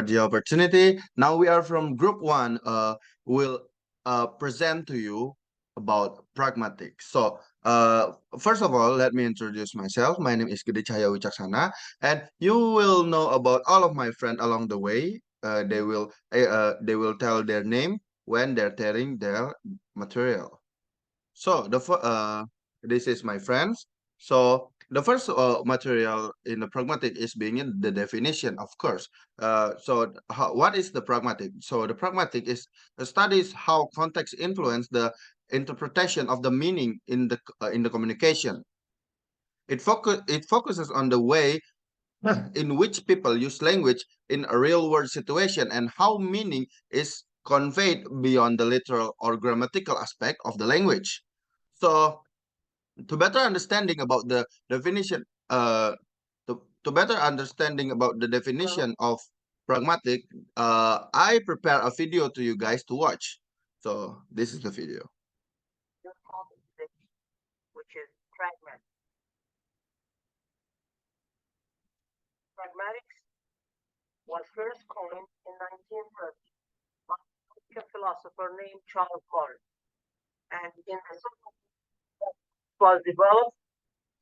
the opportunity. Now we are from group one. Will present to you about pragmatic. So, first of all, let me introduce myself. My name is Gede Cahaya Wicaksana, and you will know about all of my friends along the way. They will tell their name when they're tearing their material. So this is my friends. So the first material in the pragmatic is being in the definition, of course. What is the pragmatic? So the pragmatic is studies how context influence the interpretation of the meaning in the communication. It focuses on the way in which people use language in a real world situation and how meaning is conveyed beyond the literal or grammatical aspect of the language. So to better understanding about the definition to better understanding about the definition of pragmatic, I prepare a video to you guys to watch. So this is the video. Which is pragmatic. Pragmatics was first coined in 1930 by a philosopher named Charles Morris, and in the was developed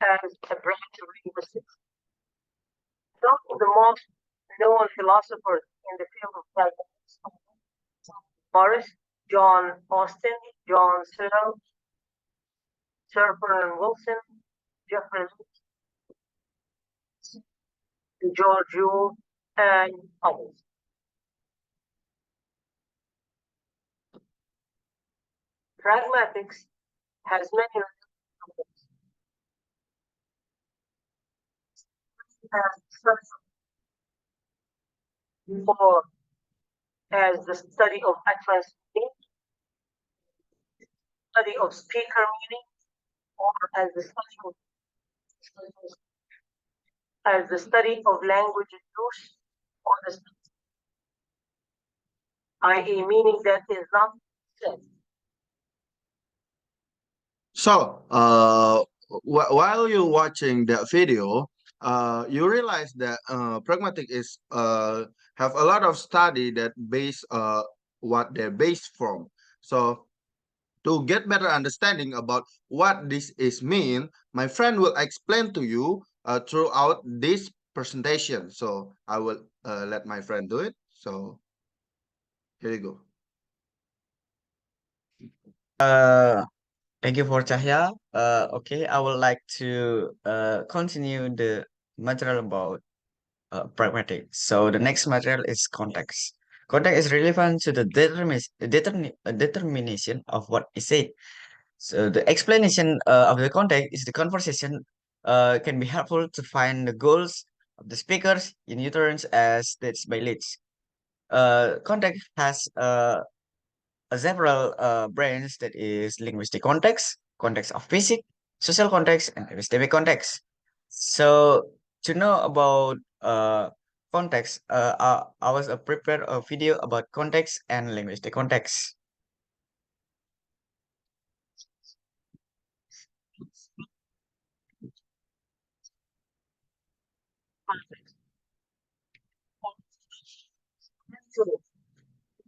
as a branch of linguistics. Some of the most known philosophers in the field of pragmatics are Morris, John Austin, John Searle, Sir Ferdinand Wilson, Jeffrey George Yule, and others. Pragmatics has many before as the study of utterance meaning, study of speaker meaning, or as the study of language use, or the i.e. meaning that is not said. So, while you're watching that video, you realize that pragmatic is have a lot of study that base what they're based from. So, to get better understanding about what this is mean, my friend will explain to you throughout this presentation. So, I will let my friend do it. So, here you go. Uh, Thank you for Cahya. Okay, I would like to continue the material about pragmatic. So the next material is context. Context is relevant to the determination of what is said. So the explanation of the context is the conversation can be helpful to find the goals of the speakers in utterance as states by leads. Context has several branches, that is linguistic context, context of physics, social context, and epistemic context. So to know about context, I was prepared a video about context and linguistic context.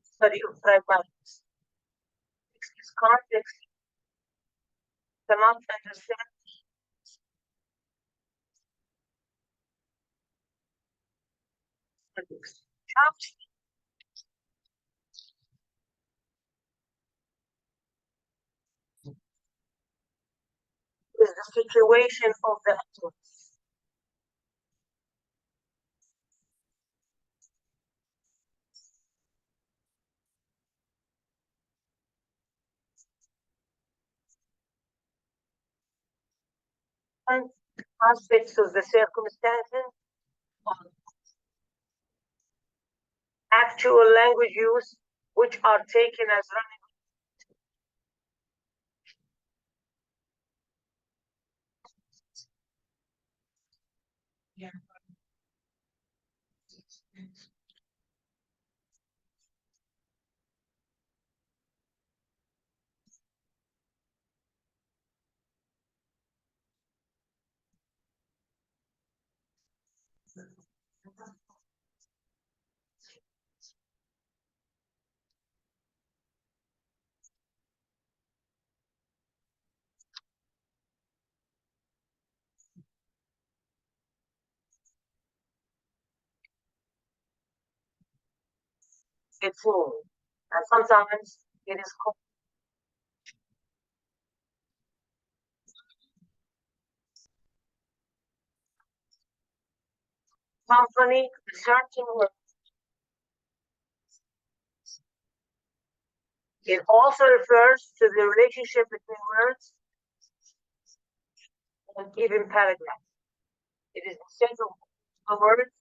Study of pragmatics. This context cannot understand context. Is the situation of the utterance. And aspects of the circumstances of actual language use, which are taken as running. Yeah. its meaning. And sometimes it is called company, certain word. It also refers to the relationship between words and given paragraph. It is the set of words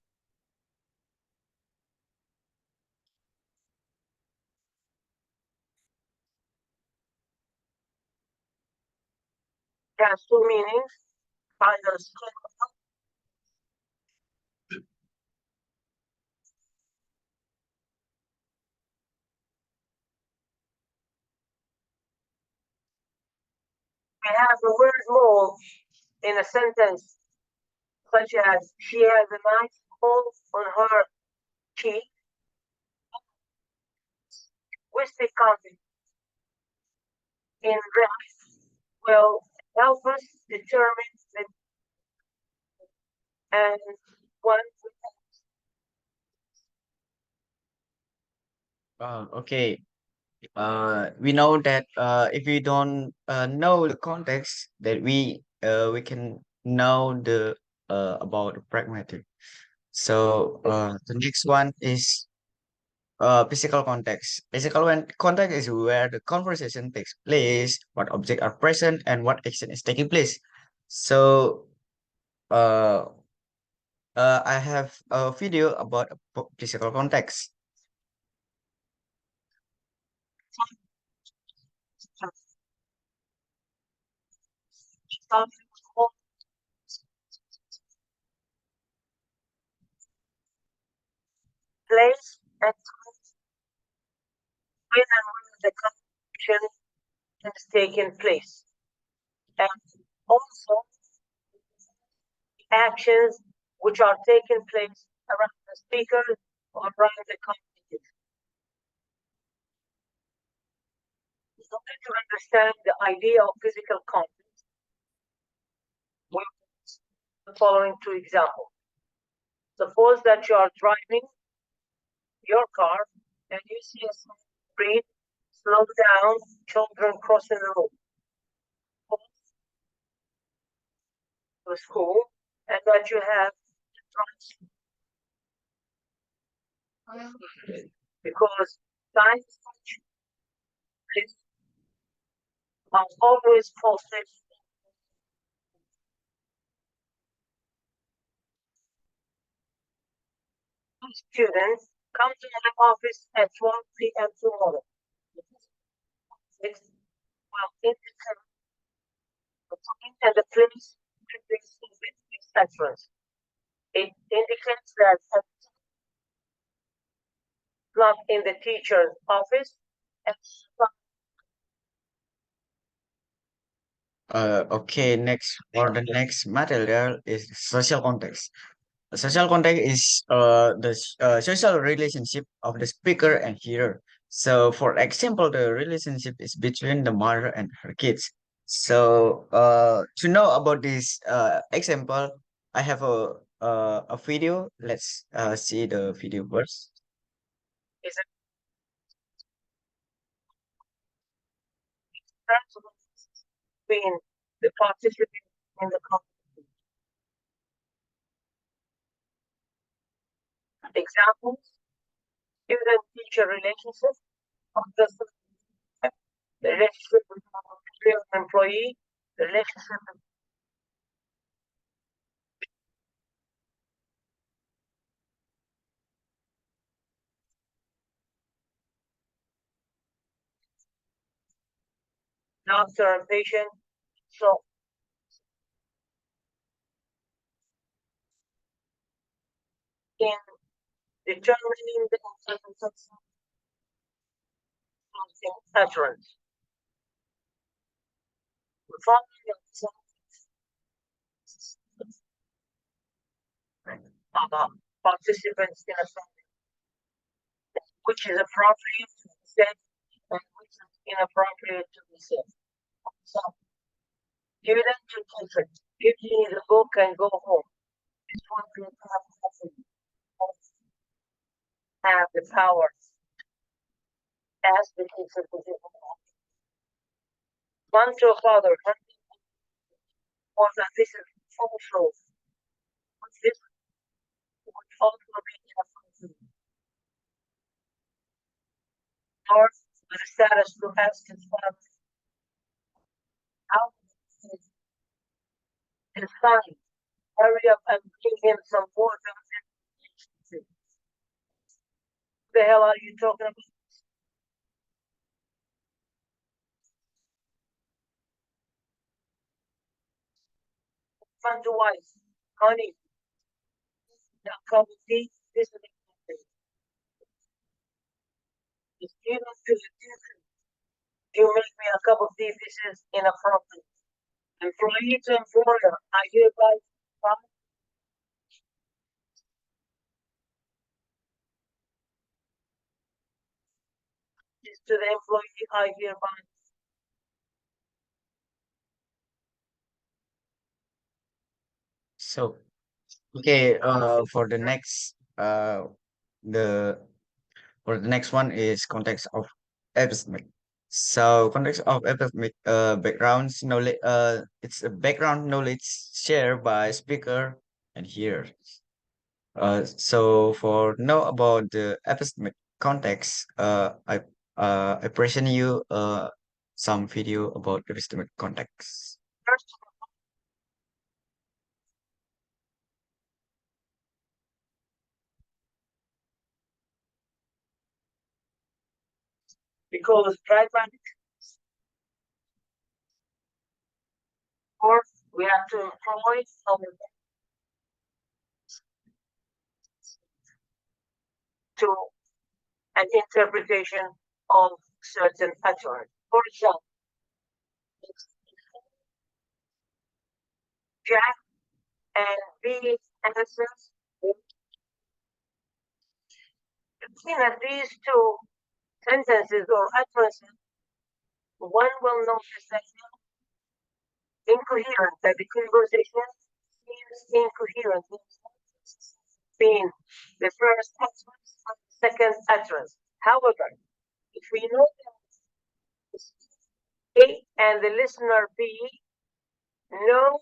that has two meanings, either we have the word mole in a sentence, such as she has a nice mole on her cheek, which the content in graph will help us determine the and one. Okay. We know that if we don't know the context, that we can know the about pragmatic. So the next one is physical context. Context is where the conversation takes place, what objects are present, and what action is taking place. So uh, I have a video about physical context. Place and when and when the conversation is taking place, and also actions which are taking place around the speaker or around the community. In order to understand the idea of physical content, we the following two examples. Suppose that you are driving your car and you see a street, slow down, children crossing the road to school, and that you have to drive because science are always posted. Students come to my office at 12 p.m. tomorrow. It will indicate the time and the place entrance. It indicates that it's not in the teacher's office and Okay, next for the next material is social context. Social context is the social relationship of the speaker and hearer. So, for example, the relationship is between the mother and her kids. So, to know about this example, I have a video. Let's see the video first. is a difference between the participants and the examples, student teacher relationship of the relationship with real employee, the relationship with doctor and patient. So in determining the utterance, following the participants in a sentence, which is appropriate to be said and which is inappropriate to be said. So give them to children. Give me the book and go home. This one will have the power as the case of the one to a father, or that this is also this would also be a function, or with a status to ask his father how his son, hurry up and bring him some water. What the hell are you talking about? Son to wife, honey, that cup of tea, this is the student to the teacher. You make me a cup of tea, this is inappropriate. Employee to employer, I hereby promise this to the employee, I hereby. So, okay, the for the next one is context of epistemic. So context of epistemic backgrounds knowledge it's a background knowledge shared by speaker and hearer. So for know about the epistemic context, I present you some video about epistemic context. First, because pragmatic, fourth, we have to employ our to an interpretation of certain patterns. For example, Jack and B answers. Looking at these two sentences or utterances, one will notice that incoherent, that the conversation seems incoherent between the first utterance and the second utterance. However, if we know that A and the listener B know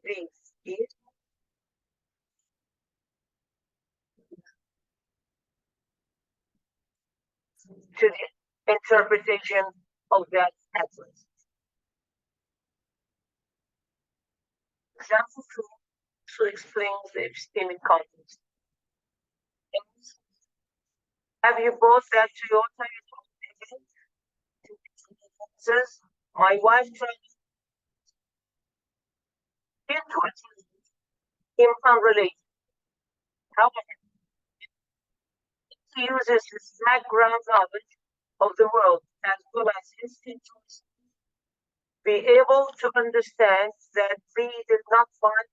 this to the interpretation of that utterance. Example two to explain the epistemic context. Have you bought that Toyota says my wife tried into it in unrelated. However, he uses his background knowledge of the world as well as institutions be able to understand that B did not find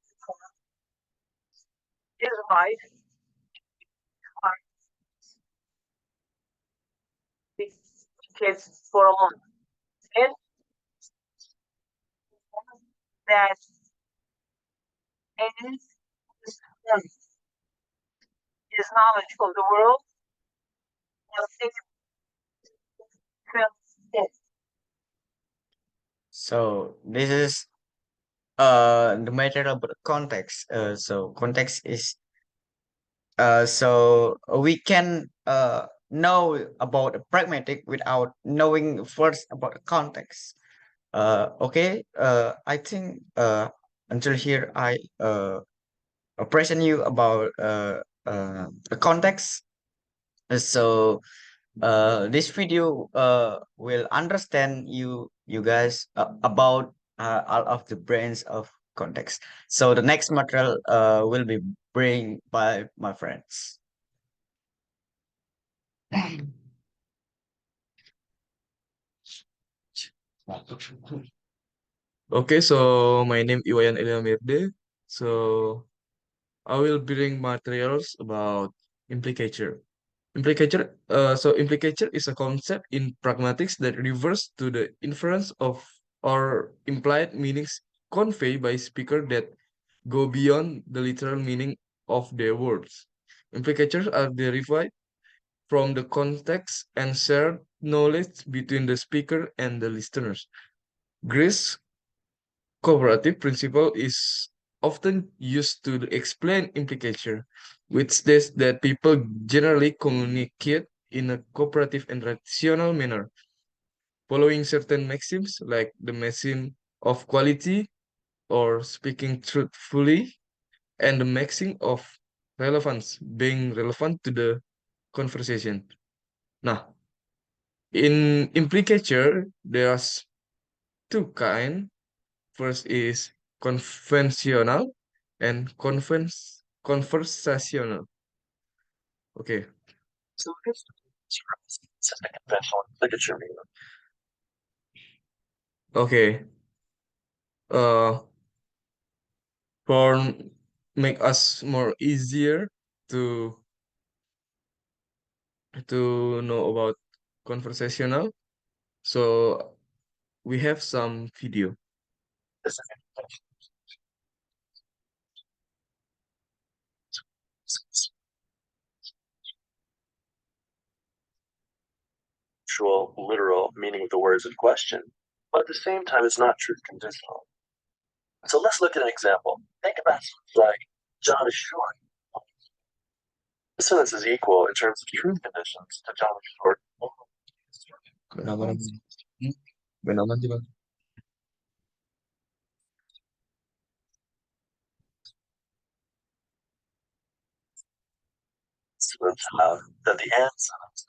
his wife the kids for a month. And that and his knowledge of the world was felt. So this is the matter about context. So context is so we can know about a pragmatic without knowing first about the context. Okay. I think until here I present you about the context. So this video will understand you guys about all of the brands of context. So the next material will be bring by my friends. Okay, so my name Iwayan Eliamirde. So I will bring materials about implicature. Implicature is a concept in pragmatics that refers to the inference of or implied meanings conveyed by speaker that go beyond the literal meaning of their words. Implicatures are derived from the context and shared knowledge between the speaker and the listeners. Grace cooperative principle is often used to explain implicature, which states that people generally communicate in a cooperative and rational manner, following certain maxims like the maxim of quality or speaking truthfully, and the maxim of relevance being relevant to the conversation. Nah, in implicature, there's two kind. First is conventional and conversational. Okay. So here's the conventional ligature meaning. Okay. Uh, for make us more easier to know about conversational. So we have some video. This is actual, literal meaning of the words in question, but at the same time, it's not truth conditional. So let's look at an example. Think about something like John is short. This sentence is equal in terms of truth conditions to John is short. Benaman. Benaman, di ba? So that the end sentence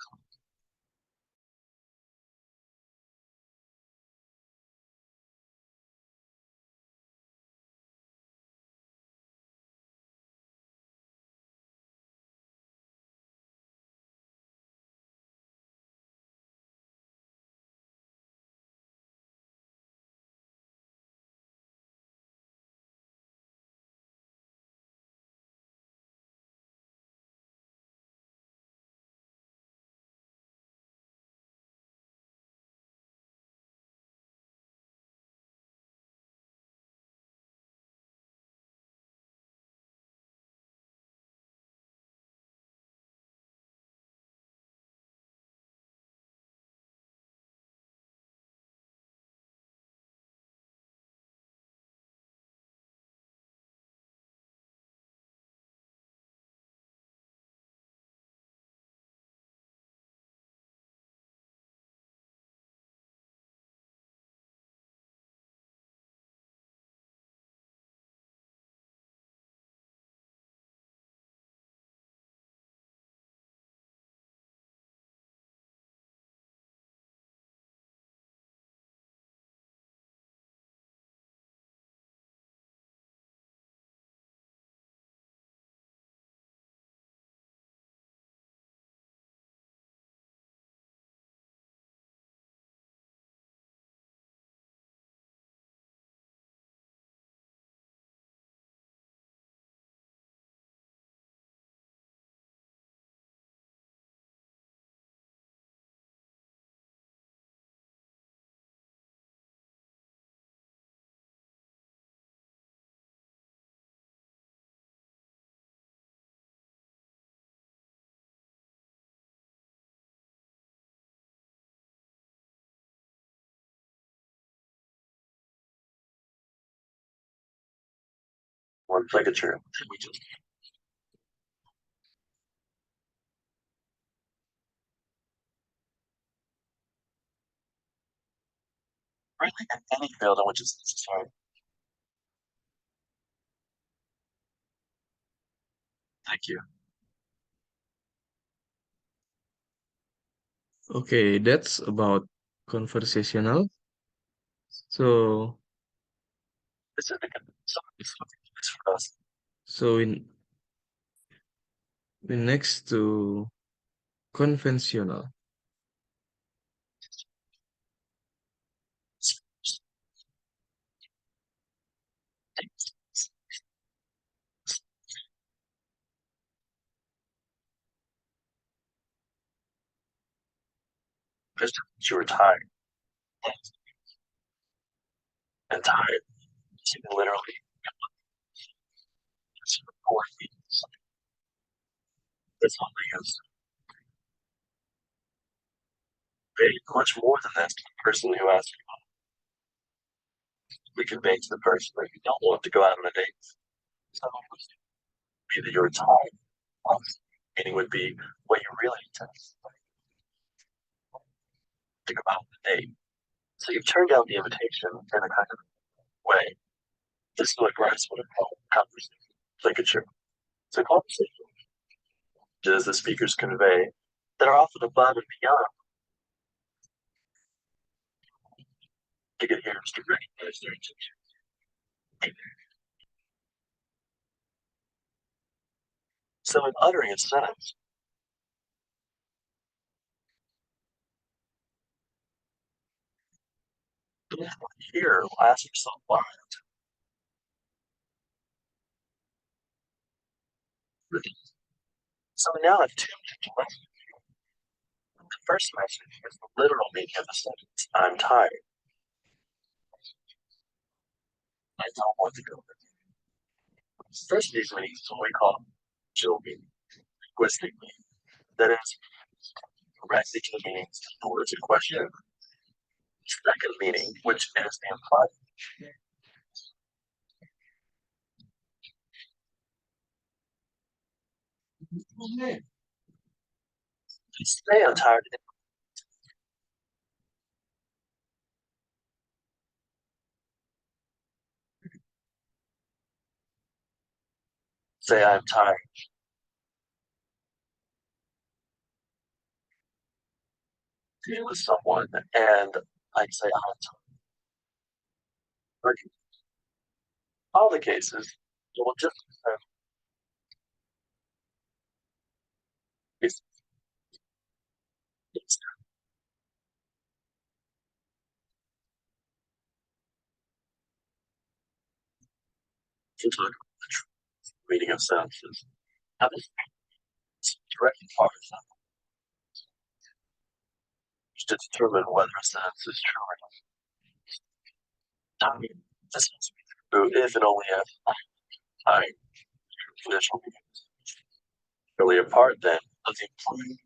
one ligature. We just really in any field in which it's necessary. Thank you. Okay, that's about conversational. So This is something for us. so in next to conventional. Just you were tired. and tired. You can literally four feet. That's all they use. Very much more than that to the person who asks you. We convey to the person that you don't want to go out on a date. So be that you're tired. Meaning would be what you really intend to go out on a date. So you've turned down the invitation in a kind of way. This is what Grimes would have called conversation ligature. So conversation as the speakers convey that are often above and beyond to get hearers to recognize their intention. So in uttering a sentence, the hearer will ask yourself why. So we now have two messages. The first message is the literal meaning of the sentence. I'm tired. I don't want to go. The first of these meanings is what we call chill meaning, linguistic meaning. That is directly to the meanings of the words in question. The second meaning, which is the implied. Say I'm tired. Say I'm tired. Deal with someone and I say I'm tired. In all the cases, you will just it's, it's to talk about the true meaning of sentences. Now this is directly part of that to determine whether a sentence is true or not. I mean, this must be true if and only if I conditional meanings. Really a part then of the implied.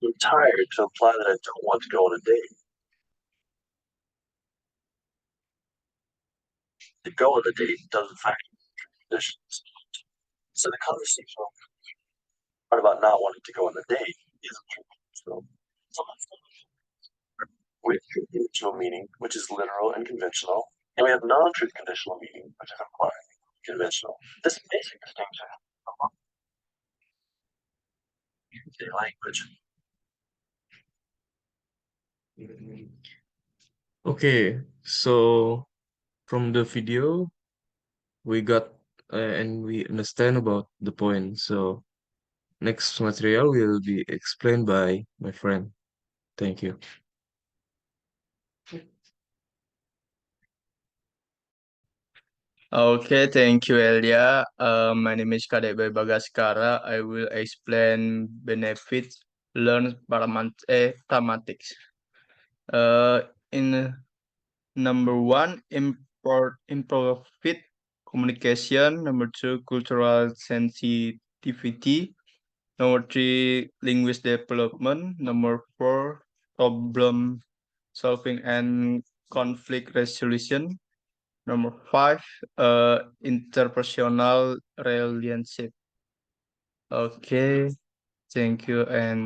I'm tired to imply that I don't want to go on a date. To go on the date doesn't factor conditions. So the conversational part about not wanting to go on the date isn't true. So we have truth conditional meaning, which is literal and conventional, and we have non-truth conditional meaning, which is implied and conventional. This basic distinction among the language. Okay, so from the video, we got and we understand about the point. So next material will be explained by my friend. Thank you. Okay, thank you, Elia. My name is Kadebe Bagaskara. I will explain benefits learn pragmatics. In number one, improve communication. Number two, cultural sensitivity. Number three, linguistic development. Number four, problem solving and conflict resolution. Number five, interpersonal relationship. Okay, thank you and